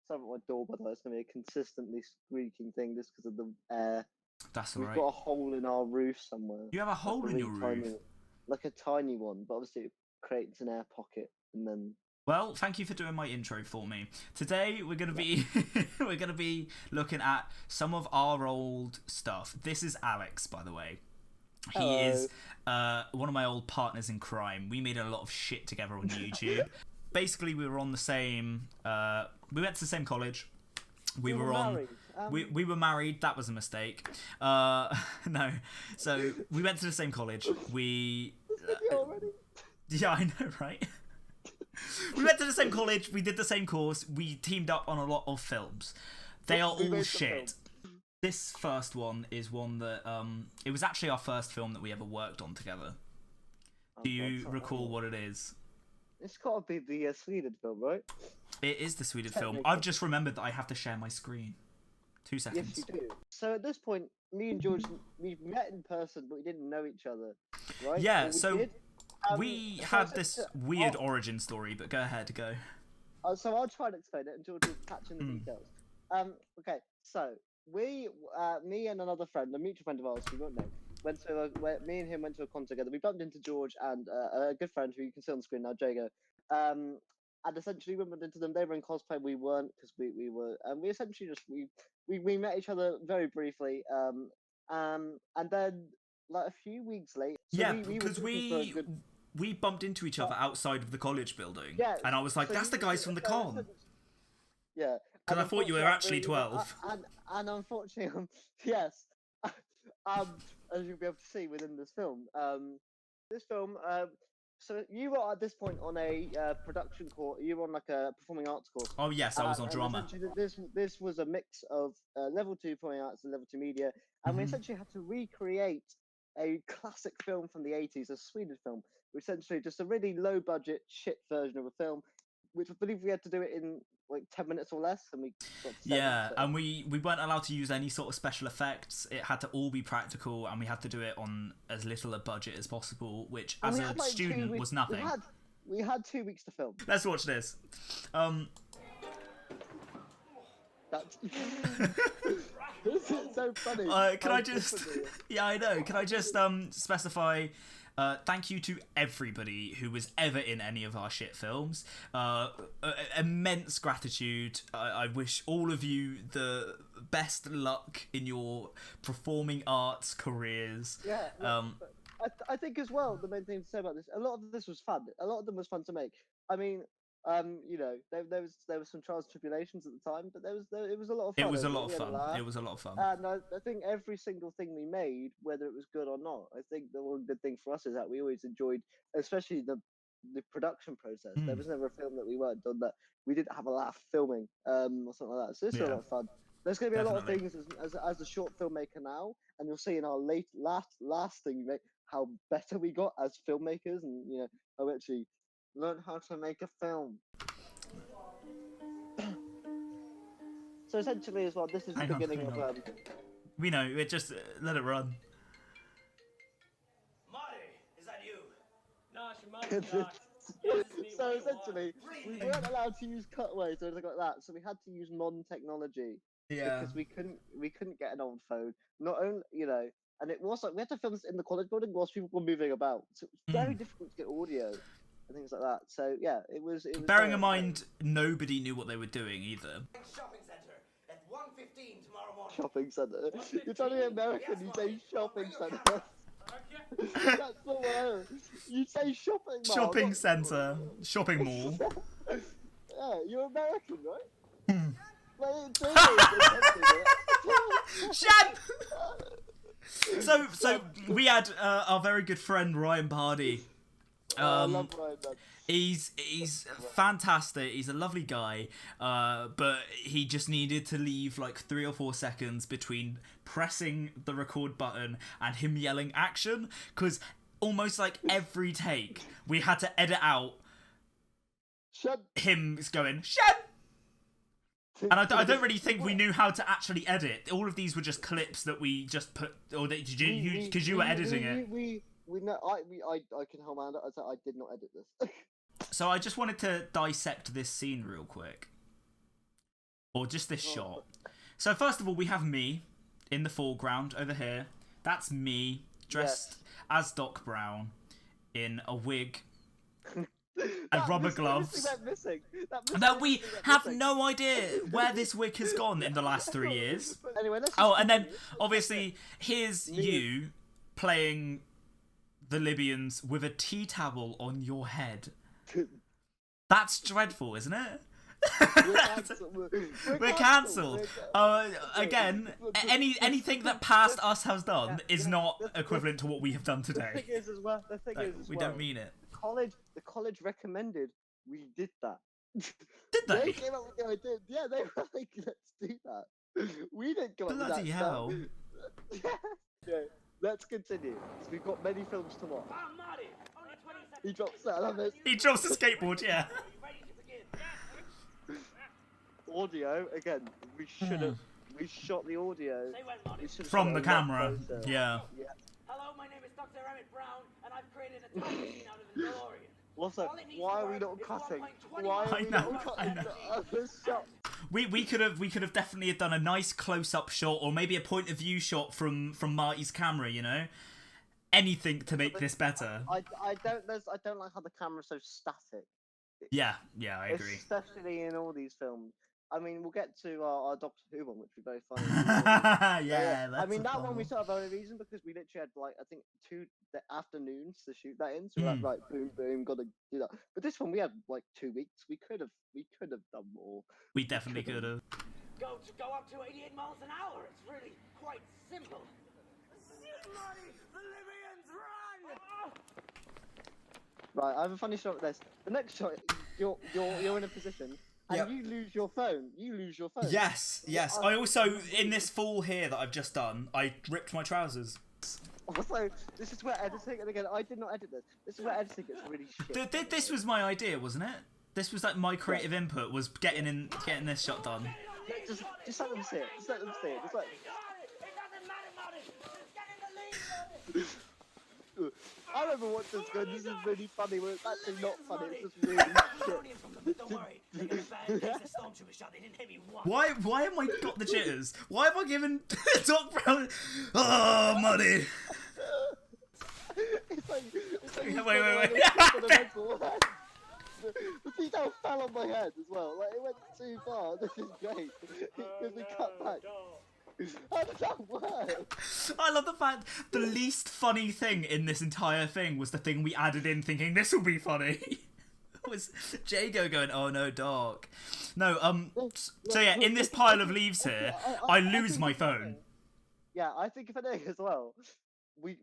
something at my door, by the way. It's going to be a consistently squeaking thing just because of the air. That's We've alright. got a hole in our roof somewhere. You have a Like hole in your roof? like a tiny one, but obviously it creates an air pocket, and then. Well, thank you for doing my intro for me. Today we're gonna be we're gonna be looking at some of our old stuff. This is Alex, by the way. He Hello. is one of my old partners in crime. We made a lot of shit together on YouTube. Basically, we were on the same. We went to the same college. We were on. Married. We were married. That was a mistake. No. So we went to the same college. We. Already? Yeah, I know, right? We went to the same college. We did the same course. We teamed up on a lot of films. They are all shit. This first one is one that it was actually our first film that we ever worked on together. Do you recall what it is? It's got to be the Sweden film, right? It is the Swedish film. I've just remembered that I have to share my screen. 2 seconds. Yes, you do. So at this point, me and George, we met in person, but we didn't know each other, right? Yeah, so did. we had this weird origin story, but go ahead, go. So I'll try and explain it, and George will catch in the details. Okay, so we, me and another friend, a mutual friend of ours, we won't name, me and him went to a con together. We bumped into George and a good friend who you can see on the screen now, Jago. And essentially we bumped into them. They were in cosplay, we weren't, because we were, and we essentially just we met each other very briefly. And then like a few weeks later, so yeah, because we bumped into each other outside of the college building. Yeah, and I was like, that's the guys from the con. Yeah. Because I thought you were actually 12. And unfortunately, yes, as you'll be able to see within this film, so you were at this point on a production course. You were on like a performing arts course. Oh yes, I was on drama. This was a mix of level 2 performing arts and level 2 media, and we essentially had to recreate a classic film from the 80s, a Swedish film, essentially just a really low budget shit version of a film, which I believe we had to do it in like 10 minutes or less, and we got and we weren't allowed to use any sort of special effects. It had to all be practical, and we had to do it on as little a budget as possible, which as a student was nothing. We had 2 weeks to film. Let's watch this. That's this is so funny. Can I just yeah, I know. Can I just specify thank you to everybody who was ever in any of our shit films. Immense gratitude. I wish all of you the best luck in your performing arts careers. Yeah. I think as well, the main thing to say about this, a lot of this was fun. A lot of them was fun to make. I mean, you know, there was some trials and tribulations at the time, but it was a lot of fun. It was a lot of fun. It was a lot of fun. And I think every single thing we made, whether it was good or not, I think the one good thing for us is that we always enjoyed, especially the production process. There was never a film that we weren't done that we didn't have a laugh filming, or something like that. So it's a lot of fun. There's going to be a lot of things as a short filmmaker now, and you'll see in our last thing we make how better we got as filmmakers, and you know, how actually learn how to make a film. So essentially, as well, this is the beginning of. We know. It just let it run. Marty, is that you? No, it's your mother. So essentially, we weren't allowed to use cutaways or anything like that. So we had to use modern technology. Yeah. Because we couldn't get an old phone. Not only, you know, and it was like we had to film this in the college building whilst people were moving about. So it was very difficult to get audio and things like that. So yeah, it was bearing in mind nobody knew what they were doing either. Shopping center at 1:15 tomorrow morning. Shopping center. You're trying to be American. You say shopping center. That's the word. You say shopping mall. Shopping center. Shopping mall. Yeah, you're American, right? Shan! So we had our very good friend Ryan Bardi. I love Ryan. He's fantastic. He's a lovely guy, but he just needed to leave like 3 or 4 seconds between pressing the record button and him yelling action, because almost like every take we had to edit out him going Shan. And I don't really think we knew how to actually edit. All of these were just clips that we just put, or because you were editing it. We know, I can hold my hand up. I did not edit this. So I just wanted to dissect this scene real quick. or just this shot. So first of all, we have me in the foreground over here. That's me dressed as Doc Brown in a wig and rubber gloves. Now we have no idea where this wig has gone in the last 3 years. Anyway, let's Oh, and then obviously here's you playing the Libyans with a tea towel on your head. That's dreadful, isn't it? We're cancelled. Again, anything that past us has done is not equivalent to what we have done today. The thing is as well. We don't mean it. The college recommended we did that. Did they? They came up with the idea. Yeah, they were like, let's do that. We didn't come up with that. Bloody hell. Yeah, let's continue. So we've got many films to watch. I'm Marty. Only 20 seconds. He drops that. I love it. He drops the skateboard, yeah. Ready to begin. Audio again. We should have. We shot the audio. Say when, Marty. We should've From shot the it a lot camera. closer. Yeah. Yeah. Hello, my name is Dr. Emmett Brown, and I've created a time machine out of a DeLorean. Also, why are we not cutting? Why are I we know, not I cutting know. the other shot? We could have definitely done a nice close up shot, or maybe a point of view shot from Marty's camera. You know, anything to make this better. I don't like how the camera's so static. Yeah, I agree. Especially in all these films. I mean, we'll get to our Doctor Who one, which would be very funny. Yeah, I mean, that's that one we fun sort of have a reason because we literally had like I think 2 afternoons to shoot that in, so we're like boom, boom, gotta do that. But this one we had like 2 weeks. We could have done more. We definitely could have. Go up to 88 miles an hour. It's really quite simple. Marty, the Libyans run! Right, I have a funny shot of this. The next shot, you're in a position. And Yep. you lose your phone. Yes. I also, in this fall here that I've just done, I ripped my trousers. Also, this is where editing, and again, I did not edit this. This is where editing gets really shit. This was my idea, wasn't it? This was like my creative input was getting this shot done. Just let them see it. Just let them see it. Just like. It doesn't matter, Marty. Just get in the lead, Marty. I remember watching this going, this is really funny, when it's actually not funny, it's just really shit. From them, but don't worry. They got a bad case of stormtrooper shot. They didn't hit me once. Why am I got the jitters? Why have I given Doc Brown? Oh, money. It's like Wait. The detail fell on my head as well. Like it went too far. This is great because we cut back. How did that work? I love the fact the least funny thing in this entire thing was the thing we added in thinking this will be funny. It was Jago going, oh no, Doc. No, so yeah, in this pile of leaves here, I lose my phone. Yeah, I think if anything as well, I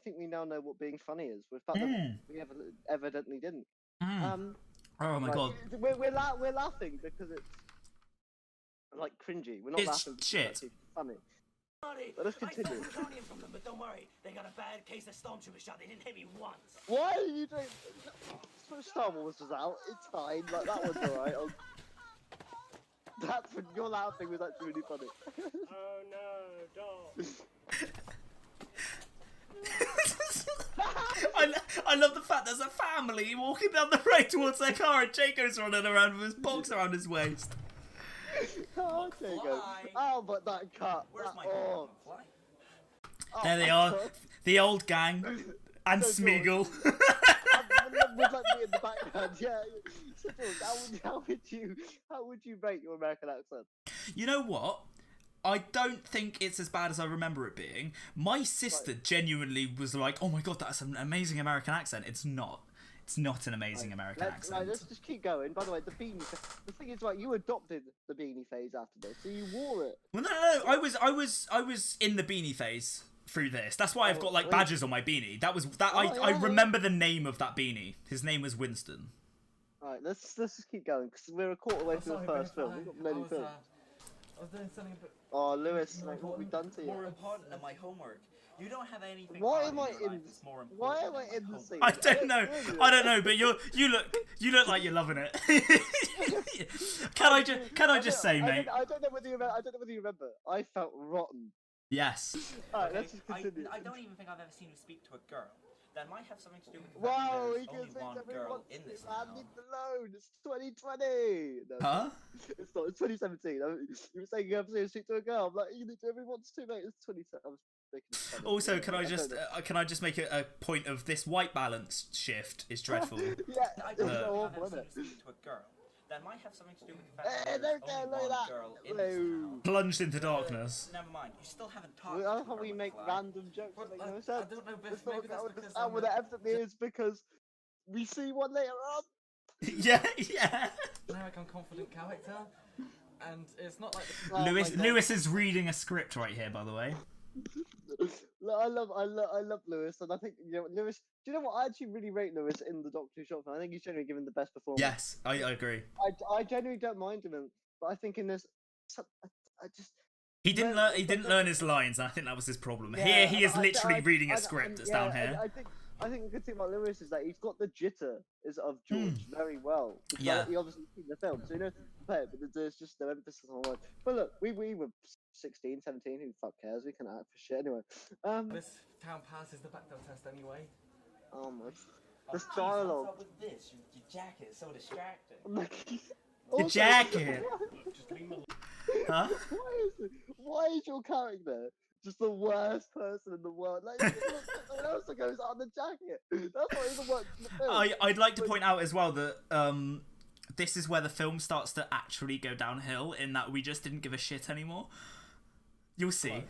think we now know what being funny is. With fact that we evidently didn't. Oh my god. We're laughing because it's like cringy. We're not It's laughing because shit. it's actually funny. Marty, Let us I stole continue. plutonium from them, but don't worry. They got a bad case of stormtrooper shot. They didn't hit me once. Why are you doing? Star Wars was out. It's fine. Like that one's alright. That's when your laughing was actually really funny. Oh no, don't. I love the fact there's a family walking down the road towards their car and Jaco's running around with his box around his waist. Oh, there you go. Oh, but that cut. Where's my oh. fly? There they are, the old gang and So Smeagol. With like me in the background, yeah. So, George, how would you rate your American accent? You know what? I don't think it's as bad as I remember it being. My sister genuinely was like, "Oh my god, that's an amazing American accent." It's not. It's not an amazing American accent. Let's just keep going. By the way, the beanie. The thing is, right, you adopted the beanie phase after this, so you wore it. Well, no. I was in the beanie phase through this. That's why I've got like badges on my beanie. I remember the name of that beanie. His name was Winston. All right, let's just keep going because we're a quarter way through the first film. We've got many films. I was doing something a bit Oh, Lewis, mate, what have we done to more you? important than my homework. You don't have anything. Why hard am I your in? life that's more important Why am than I my in the homework. scene? I don't know, but you look like you're loving it. Can I just say, mate? I don't know whether you remember. I felt rotten. Yes. All right, let's just I continue. don't even think I've ever seen him speak to a girl. That might have something to do with the fact Wow, that he there's can only think one everyone girl wants in to this man, town. leave it alone. It's 2020. No, Huh? it's not. It's 2017. You were saying you have to shoot to a girl. I'm like, everyone wants to, mate. It's 2017. I was making it fun of Also, you, can mate. I just don't know. can I just make a point of this white balance shift is dreadful. Yeah, I it's don't so know how awful, isn't that's it? to a girl. That might have something to do with the fact Hey, that there's don't only look one at that. girl in this town. Plunged into darkness. Never mind. You still haven't talked I to love how her, we make McFly. random jokes Well, that make no I sense. don't know, but It's not maybe that's gonna because understand what I'm that evidently is because we see one later on. Yeah, yeah. a generic, unconfident character, and it's not like the Oh my Lewis God. Lewis is reading a script right here, by the way. Look, I love Lewis, and I think Lewis. Do you know what? I actually really rate Lewis in the Doctor Who short film. I think he's generally given the best performance. Yes, I agree. I genuinely don't mind him, but I think in this, I just. He didn't Well, learn. He didn't learn his lines, and I think that was his problem. Yeah, Here, he is I- literally reading a I- script. It's yeah, down here. I think the good thing about Lewis is that he's got the jitter of George very well. Because Yeah. he obviously seen the film, so he knows how to play it, but there's just no emphasis on words. But look, we were 16, 17, who fuck cares? We can act for shit anyway. this town passes the Bechdel test anyway. Oh my. Oh, This jeez, dialogue. What's up with this? Your jacket is so distracting. The Also, jacket. Huh? Why is your character just the worst person in the world? Like, there's someone else that goes on the jacket. That's not even works in the film. I'd like to point out as well that this is where the film starts to actually go downhill. In that we just didn't give a shit anymore. You'll see.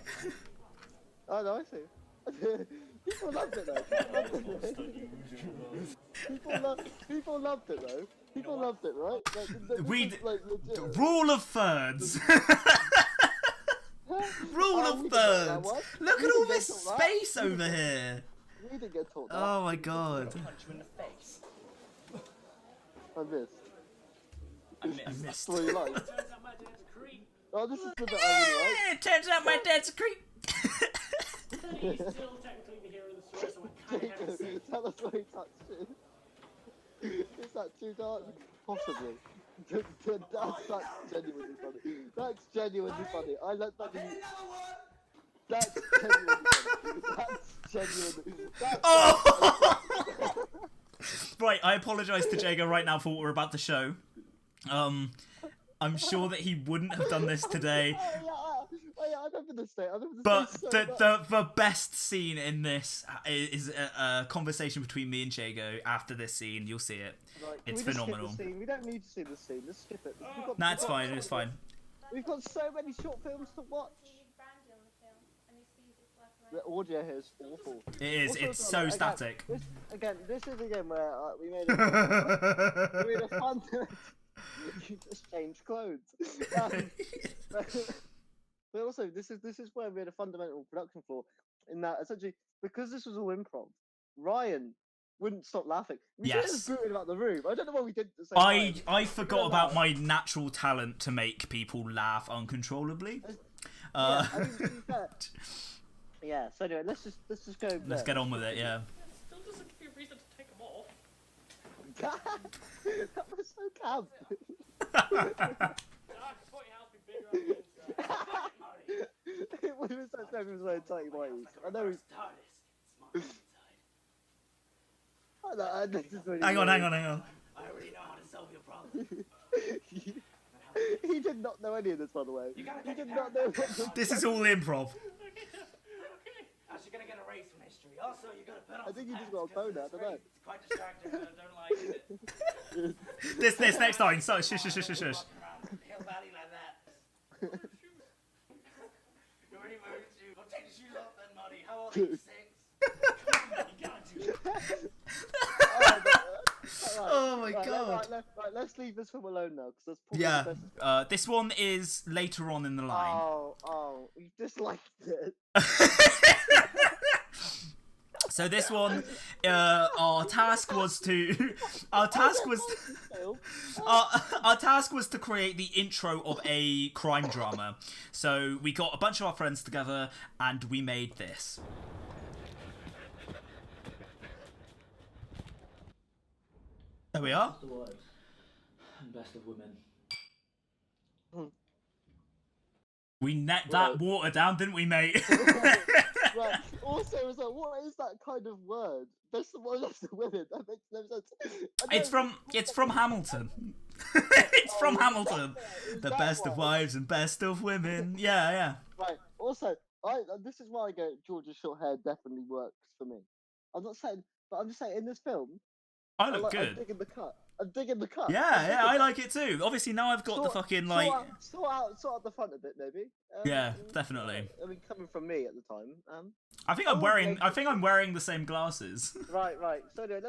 Oh no, I see. People loved it though. People loved it though. People loved it, right? Like, this We is, like, legit. Rule of thirds. Rule Oh, of we didn't get that thirds. one. Look We at all didn't this get taught that. space over here. We didn't get taught that. Oh my god. Punch you in the face. I missed. I missed. I missed. What do you like? Turns out my dad's a creep. Oh, this is the bit I really like. It turns out my dad's a creep. He's still technically the hero of the story, so I kind of have to say. Tell us why he touched it. Is that too dark? Possibly. That's genuinely funny. That's genuinely funny. I like that. That's genuinely funny. That's genuinely. That's Oh! Right, I apologise to Jago right now for what we're about to show. I'm sure that he wouldn't have done this today, I remember this day. I remember this but day so much. the best scene in this is a conversation between me and Jago after this scene. You'll see it. Like, It's we just skip phenomenal. the scene. We don't need to see the scene. Let's skip it. Nah, it's fine. It's fine. We've got so many short films to watch. Brandy on the film, and he sees it's left The audio here is awful. It is. Also, It's so again, static. This is again where we made a fun. You just changed clothes. But also, this is where we had a fundamental production flaw in that essentially because this was all improv, Ryan wouldn't stop laughing. We should have just Yes. booted him out the room. I don't know why we did the same time. I forgot about my natural talent to make people laugh uncontrollably. Yeah, I mean, to be fair. Yeah. So anyway, let's just go. Let's there. get on with it. Yeah. Still doesn't give you a reason to take them off. That was so camp. I thought your house would be bigger on the inside. It was so sad. He was wearing tight whities. I know he's. This is really Hang on. weird. Hang on. I already know how to solve your problem. He did not know any of this, by the way. He did not know. This is all improv. Okay. How's she gonna get a race from history? Also, you gotta put on I think some he just pants, got a 'cause phone out, I don't know. It's quite distracting, and I don't like it. This next line. So shush. Walking around Hill Valley like that. You already moved shoes. Well, take the shoes off then, Marty. How old are you? 6? You can't do that. Oh my god. Right, let's leave this film alone now, because that's probably Yeah. the best. This one is later on in the line. Oh, you disliked it. So this one, our task was to our task was to create the intro of a crime drama. So we got a bunch of our friends together and we made this. There we are. The worst and best of women. We net that water down, didn't we, mate? Right. Also, as well, what is that kind of word? Best of women. That makes no sense. It's from Hamilton. It's from Oh, Hamilton. is The that best of why? wives and best of women. Yeah, yeah. Right. Also, this is why I go George's short hair definitely works for me. I'm not saying, but I'm just saying in this film, I look I'm good. digging the cut. I'm digging the cut. Yeah, yeah, I like it too. Obviously now I've got the fucking like. Sort out the front a bit, maybe. Yeah, definitely. I mean, coming from me at the time. I think I I'm would wearing. make I think I'm wearing the same glasses. Right. So anyway,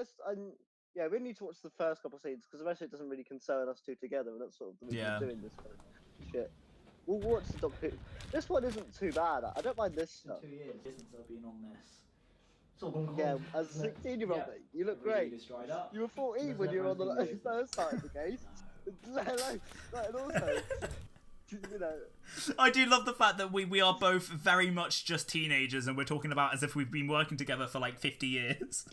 yeah, we need to watch the first couple of scenes because the rest of it doesn't really concern us two together, and that's sort of the reason Yeah. we're doing this kind of shit. We'll watch the Doctor Who. This one isn't too bad. I don't mind this stuff. 2 years since I've been on this. It's all gone Yeah, cold. as a 16-year-old, Yeah. mate, you look Really great. just dried up. You were 14 There's when you were on the never anything first side of the case. Like, and also, you know, I do love the fact that we are both very much just teenagers, and we're talking about as if we've been working together for like 50 years.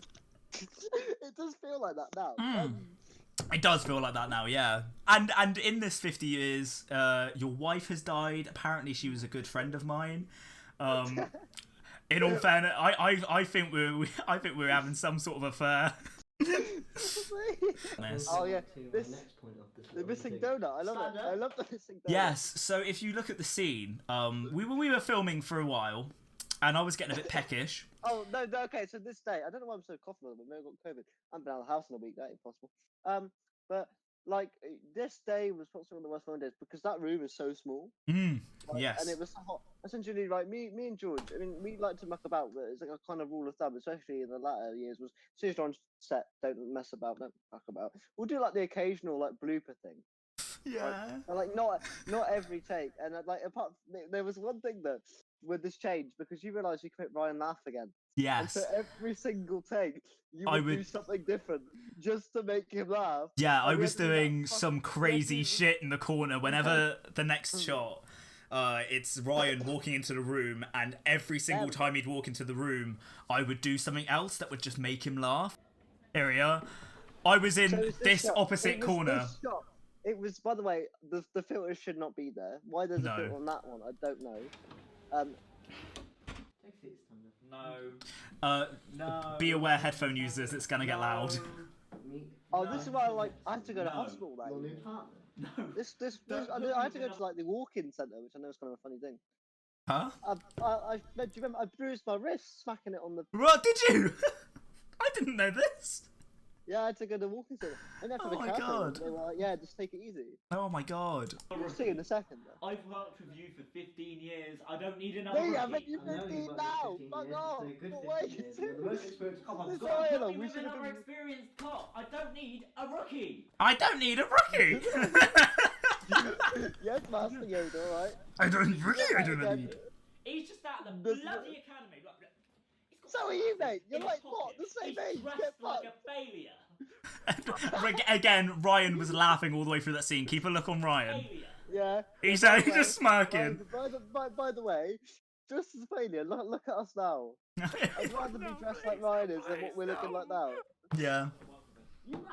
it does feel like that now. It does feel like that now, yeah. And in this 50 years, your wife has died. Apparently, she was a good friend of mine. In all fairness, I think we're having some sort of affair. Nice. Oh yeah, To this my next point of this the little missing meeting. donut. I love it. I love the missing donut. Yes. So if you look at the scene, we were filming for a while, and I was getting a bit peckish. Oh no, okay. So this day, I don't know why I'm so coughing, but maybe I got COVID. I haven't been out of the house in a week. That ain't possible. But like this day was probably one of the worst fun days because that room is so small. Like, Yes. And it was so hot. Essentially, like me and George. I mean, we like to muck about, but it's like a kind of rule of thumb, especially in the latter years. Was as soon as you're on set, don't mess about, don't fuck about. We'll do like the occasional like blooper thing. Yeah. And, like not every take. And like apart, there was one thing that with this change because you realise you can make Ryan laugh again. And Yes. so every single take, you I would do would- something different just to make him laugh. Yeah, I And we was had to do that doing fucking- some we had to crazy do- shit in the corner whenever the next shot. It's Ryan walking into the room, and every single time he'd walk into the room, I would do something else that would just make him laugh. Here we are. I was in So it's this shot. opposite It was corner. this shot. It was, by the way, the filter should not be there. Why there's No. a filter on that one, I don't know. Take seats, Thunder. No. No. Be aware, headphone users, it's gonna get loud. Meet This is why I had to go to hospital. That your new evening. partner. No. This Don't I had to put go me to like the walk-in centre, which I know is kind of a funny thing. Huh? Do you remember? I bruised my wrist smacking it on the. What did you? I didn't know this. Yeah, I had to go to the walk-in centre. And after Oh the my cafe, God. they were like, "Yeah, just take it easy." Oh my god. We'll see you in a second. Though. I've worked with you for 15 years. I don't need another Hey, I rookie. bet you I know 15 you've worked now. for 15 Fuck years, off. so a good What 15 way you years. You're the most experienced cop I've This God, guy, put though, me we with should have another been. experienced cop. I don't need a rookie. I don't need a rookie. Yes, Master Yoda, alright. I don't really. I Again. don't need. He's just out of the This- bloody academy. Look, he's got So are you, mate. You're in like, his what? The pocket. same He's age. dressed Get like fucked. a failure. Again, Ryan was laughing all the way through that scene. Keep a look on Ryan. Failure. Yeah. He's By the just way- smirking. By the way, just as a failure, look at us now. I'd rather be dressed like Ryan is than what we're looking like now. Yeah. You must.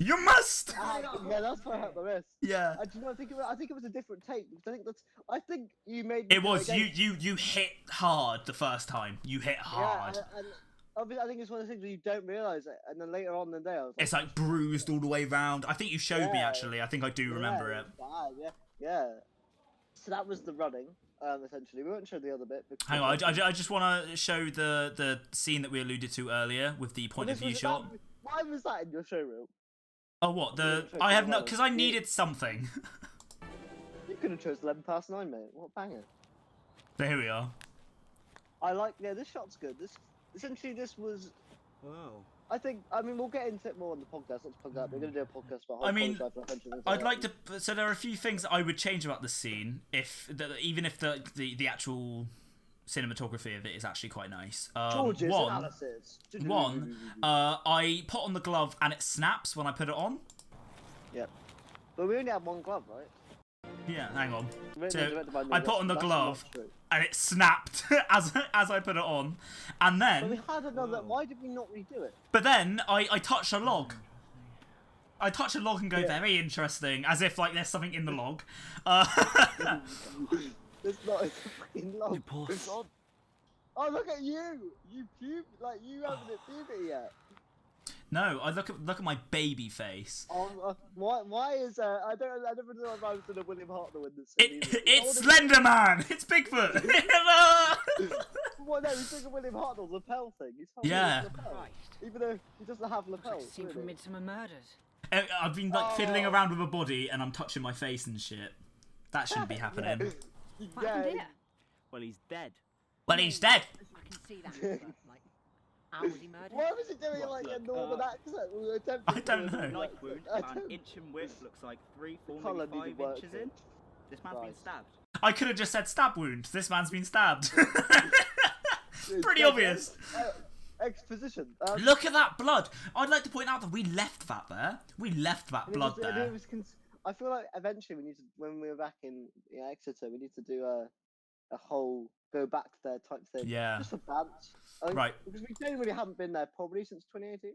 You must. Yeah, that's why I hurt my wrist. Yeah. And do you know, I think it was a different take because I think you made. It was again- you hit hard the first time. You hit hard. Yeah, and obviously, I think it's one of the things where you don't realise it, and then later on in the day, I was like, It's like bruised all the way round. I think you showed me Yeah. actually. I think I do remember yeah, it. Bad, yeah. So that was the running, essentially. We won't show the other bit. Because Hang on, I just want to show the scene that we alluded to earlier with the point of view shot. Why was that in your showroom? Oh, what the? Yeah, I have check no, it out. because I needed something. You could have chose 11 past 9, mate. What a banger. There we are. I like, this shot's good. Essentially, this was. Wow. I mean, we'll get into it more on the podcast. Let's plug that. We're going to do a podcast about. I mean, Homicide for Offensive and things I'd like that. to. So there are a few things that I would change about the scene, even if the actual cinematography of it is actually quite nice. George's One, analysis. I put on the glove and it snaps when I put it on. Yep. But we only have one glove, right? Yeah, hang on. Written So, and directed by me, I put on the that's glove not true. and it snapped as I put it on, and But we then had another. Why did we not redo it? I touch a log. I touch a log and go, very interesting, as if like there's something in the log. It's not. It's a fucking log. You poor sod. Oh, look at you! You like you haven't hit puberty yet. No, I look at my baby face. Why is I never know if I was doing a William Hartnell in this. It's Slender Man. It's Bigfoot. What? No, he's doing a William Hartnell lapel thing. He's holding Yeah. his lapel, Christ. even though he doesn't have Looks lapels. like a scene from really. Midsummer Murders. I've been like fiddling Oh. around with a body and I'm touching my face and shit. That shouldn't be happening. What happened here? Well, he's dead. Well, he's dead. I can see that. Like, how was he murdered? Why was he doing What, like a look, northern accent? We were attempting I to don't do a know. northern Knife wound accent. I about an don't- inch in width, looks like 3, 4, Colour maybe needed 5 work inches here. in. This man's been Christ. stabbed. I could have just said stab wound. This man's been stabbed. It's Pretty like, obvious. Exposition. Look at that blood. I'd like to point out that we left that there. We left that and it blood was- and there. it was I feel like eventually we need to, when we're back in Exeter, we need to do a whole go back there type thing. Yeah. Just for dance. Right. Because we genuinely haven't been there probably since 2018.